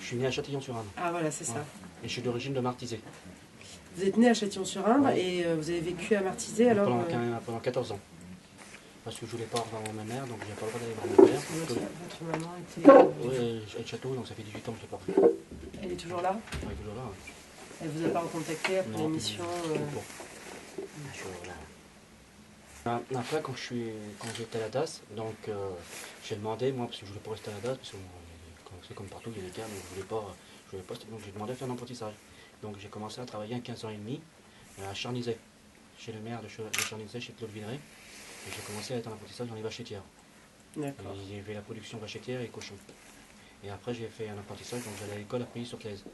Je suis né à Châtillon-sur-Indre. Ah voilà, c'est ça. Et je suis d'origine de Martizé. Vous êtes né à Châtillon-sur-Indre Ouais. et vous avez vécu à Martizé alors Pendant 14 ans. Parce que je voulais pas revoir ma mère, donc j'ai pas le droit d'aller voir ma mère. Votre maman était... Oui, à Château, donc ça fait 18 ans que je l'ai pas revue. Elle est toujours là? Elle est toujours là. Elle vous a pas recontacté après l'émission Après, quand j'étais à la DAS, donc j'ai demandé, moi, parce que je voulais pas rester à la DAS, parce que c'est comme partout, il y a des cas, mais je voulais pas, donc j'ai demandé à faire un apprentissage. Donc j'ai commencé à travailler à 15h30 à Charnizet, chez le maire de Charnizet, chez Claude Villeray. Et j'ai commencé à être en apprentissage dans les vachettères. D'accord. Il y avait la production vachettère et cochon. Et après, j'ai fait un apprentissage, donc j'allais à l'école à Pouilly-sur-Claise.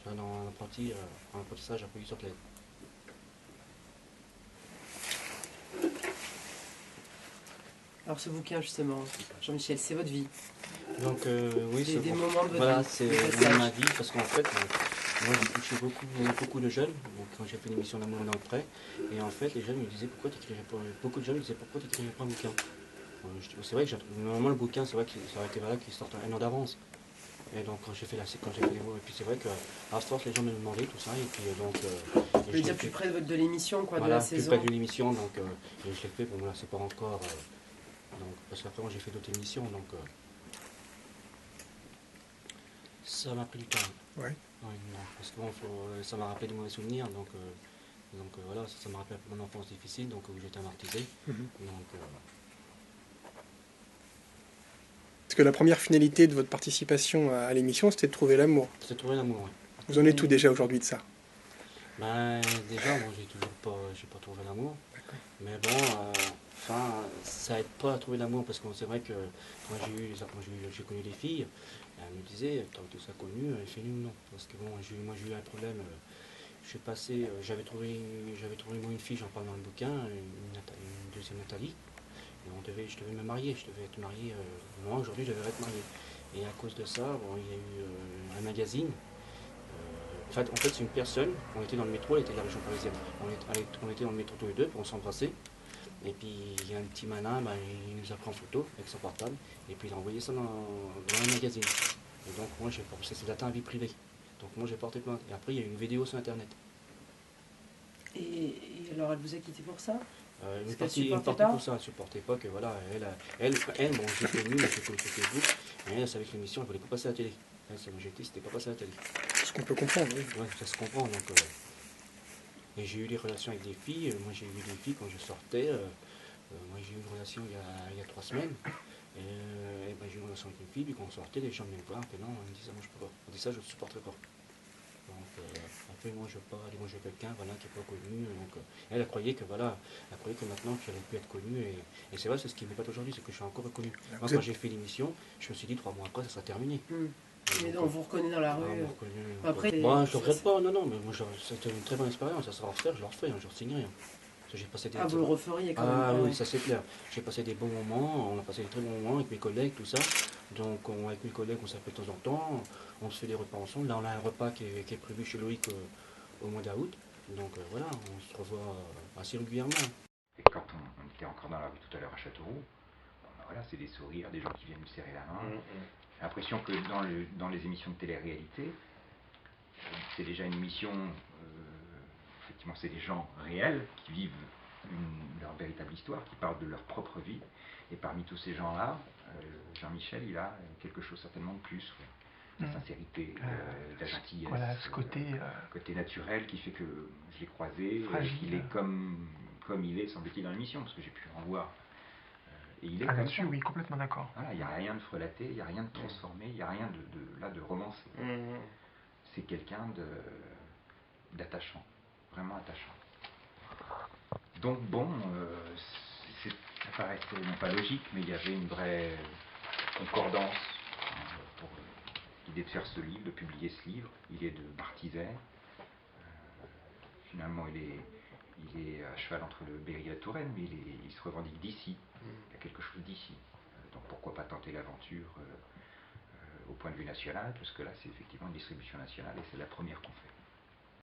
J'allais dans un apprentissage à Pouilly-sur-Claise. Alors ce bouquin justement, Jean-Michel, c'est votre vie. Donc oui, des moments de votre voilà, vie. c'est ma vie, parce qu'en fait, moi j'ai touché beaucoup de jeunes, donc, quand j'ai fait l'émission L'amour dans le prêt, et en fait les jeunes me disaient pourquoi tu n'écrivais pas, beaucoup de jeunes me disaient pourquoi tu n'écrivais pas un bouquin. C'est vrai que normalement le bouquin, c'est vrai que ça aurait été valable qu'il sorte un an d'avance. Et donc quand j'ai fait les mots, et puis c'est vrai que à force les gens me demandaient tout ça, et puis donc... je veux dire plus près de l'émission, quoi, voilà, de la saison. Plus près de l'émission, donc et je l'ai fait, bon là c'est pas encore... donc, parce qu'après moi j'ai fait d'autres émissions, donc... ça m'a pris du temps. Ouais. Parce que bon, ça m'a rappelé de mauvais souvenirs, donc voilà, ça m'a rappelé un peu mon enfance difficile, donc où j'étais amortisé. Parce que la première finalité de votre participation à l'émission, c'était de trouver l'amour. C'était de trouver l'amour, oui. Vous en êtes où déjà aujourd'hui de ça? Ben, déjà, bon, j'ai pas trouvé l'amour. Mais bon, ça aide pas à trouver l'amour, parce que c'est vrai que quand j'ai connu des filles, elles me disaient, t'as tout ça connu, chez nous non. Parce que bon, moi j'ai eu un problème, j'avais trouvé moi une fille, j'en parle dans le bouquin, une deuxième Nathalie. Et je devais me marier, je devais être marié, moi aujourd'hui je devais être marié. Et à cause de ça, bon, il y a eu un magazine. En fait c'est une personne, on était dans le métro, elle était de la région parisienne. On était dans le métro tous les deux pour s'embrasser. Et puis il y a un petit malin, il nous a pris en photo avec son portable, et puis il a envoyé ça dans un magazine. Et donc moi c'est atteint à vie privée. Donc moi j'ai porté plainte. Et après il y a eu une vidéo sur internet. Et alors elle vous a quitté pour ça? Une partie pour ça, elle ne supportait pas que voilà, elle bon, j'ai connu, j'ai connu Facebook, mais elle savait que l'émission, elle ne voulait pas passer à la télé. Son objectif, c'était pas passer à la télé. Ce qu'on peut comprendre, oui. Ouais, ça se comprend. Donc, et j'ai eu des relations avec des filles. Moi, j'ai eu des filles quand je sortais. Moi, j'ai eu une relation il y a 3 semaines. Et j'ai eu une relation avec une fille, puis quand on sortait, les gens venaient me voir. Et non, on me disait, moi, je peux pas. On dit ça, je ne supporterai pas. Donc, après, moi, je veux pas aller manger quelqu'un voilà, qui n'est pas connu. Donc, elle croyait que voilà, elle croyait que maintenant, j'allais plus être connu. Et c'est vrai, c'est ce qui m'épate aujourd'hui, c'est que je suis encore reconnu. Moi, quand j'ai fait l'émission, je me suis dit 3 mois après, ça sera terminé. Mais on vous reconnaît dans la rue. Après, bon, je ne regrette pas, non, mais moi, c'était une très bonne expérience. Ça sera à refaire, je le refais, je ne re-signe rien. Vous le referiez quand même? Ah oui, ça c'est clair. J'ai passé des bons moments, on a passé des très bons moments avec mes collègues, tout ça. Donc avec mes collègues, on s'appelle de temps en temps, on se fait des repas ensemble. Là, on a un repas qui est prévu chez Loïc au mois d'août. Donc voilà, on se revoit assez régulièrement. Et quand on était encore dans la rue tout à l'heure à Châteauroux, voilà, c'est des sourires, des gens qui viennent nous serrer la main. J'ai l'impression que dans les émissions de télé-réalité, c'est déjà une émission, effectivement c'est des gens réels qui vivent leur véritable histoire, qui parlent de leur propre vie. Et parmi tous ces gens-là, Jean-Michel, il a quelque chose certainement de plus. La sincérité, la gentillesse, voilà, ce côté naturel qui fait que je l'ai croisé, qu'il est comme il est, semble-t-il, dans l'émission, parce que j'ai pu en voir. Et il est comme là-dessus, oui, complètement d'accord. Voilà, il n'y a rien de frelaté, il n'y a rien de transformé, il n'y a rien de romancé. C'est quelqu'un d'attachant, vraiment attachant. Donc bon, ça paraissait non pas logique, mais il y avait une vraie concordance pour l'idée de faire ce livre, de publier ce livre. Il est de Martizet. Finalement, il est à cheval entre le Berry et la Touraine, mais il se revendique d'ici. Il y a quelque chose d'ici. Donc pourquoi pas tenter l'aventure au point de vue national, parce que là c'est effectivement une distribution nationale et c'est la première qu'on fait.